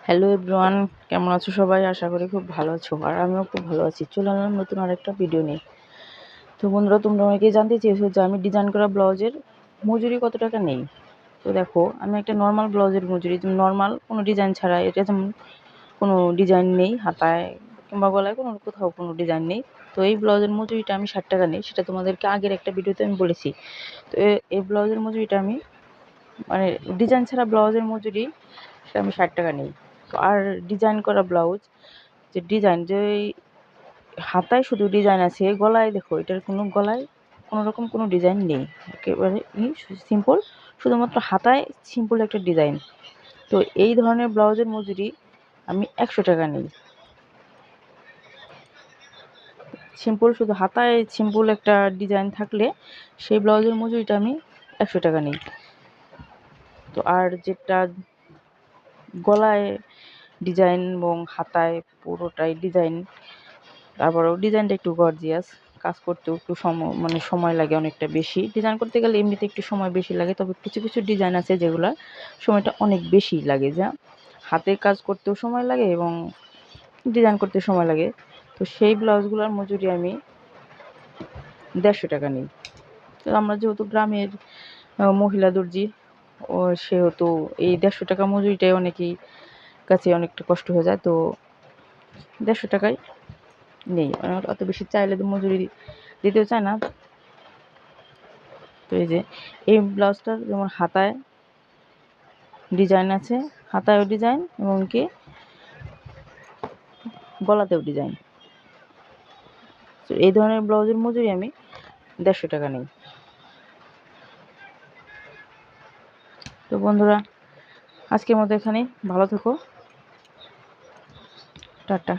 Hello everyone, কেমন আছো সবাই? আশা করি খুব ভালো আছো, আর আমিও খুব ভালো আছি। চলে এলাম নতুন আরেকটা ভিডিও নিয়ে। তো বন্ধুরা, তোমরা অনেকেই জানতে চেয়েছো যে আমি ডিজাইন করা ব্লাউজের মজুরি কত টাকা নেই। তো দেখো, আমি একটা নর্মাল ব্লাউজের মজুরি, নর্মাল কোনো ডিজাইন ছাড়া, এটা যেমন কোনো ডিজাইন নেই হাতায় কিংবা গলায়, কোথাও কোনো ডিজাইন নেই, তো এই ব্লাউজের মজুরিটা আমি 60 টাকা নিই। সেটা তোমাদেরকে আগের একটা ভিডিওতে আমি বলেছি। তো এই ব্লাউজের মজুরিটা আমি, মানে ডিজাইন ছাড়া ব্লাউজের মজুরি, সেটা আমি 60 টাকা নিই। তো আর ডিজাইন করা ব্লাউজ, যে ডিজাইন, যে হাতায় শুধু ডিজাইন আছে, গলায় দেখো এটার গলায় কোনো রকম কোনো ডিজাইন নেই, একেবারে সিম্পল, শুধুমাত্র হাতায় সিম্পল একটা ডিজাইন। তো এই ধরনের ব্লাউজের মজুরি আমি 100 টাকা নিই। সিম্পল, শুধু হাতায় সিম্পল একটা ডিজাইন থাকলে সেই ব্লাউজের মজুরিটা আমি 100 টাকা নিই। তো আর যেটা গলায় ডিজাইন এবং হাতায় পুরোটাই ডিজাইন, তারপরেও ডিজাইনটা একটু গর্জিয়াস, কাজ করতেও একটু সময় লাগে অনেকটা বেশি। ডিজাইন করতে গেলে এমনিতে একটু সময় বেশি লাগে, তবে কিছু কিছু ডিজাইন আছে যেগুলো সময়টা অনেক বেশি লাগে, যা হাতে কাজ করতেও সময় লাগে এবং ডিজাইন করতে সময় লাগে। তো সেই ব্লাউজগুলোর মজুরি আমি 150 টাকা নিই। তো আমরা যেহেতু গ্রামের মহিলা দর্জি, ও সেহেতু এই 150 টাকা মজুরিটাই অনেকেই কাছে অনেকটা কষ্ট হয়ে যায়। তো 150 টাকায় নেই, অত বেশি চাইলে তো মজুরি দিতেও চায় না। তো এই যে এই ব্লাউজটার যেমন হাতায় ডিজাইন আছে, হাতায়ও ডিজাইন এবং কি গলাতেও ডিজাইন। তো এই ধরনের ব্লাউজের মজুরি আমি 150 টাকা নিই। তো বন্ধুরা, আজকের মতো এখানেই, ভালো থেকো, টাটা।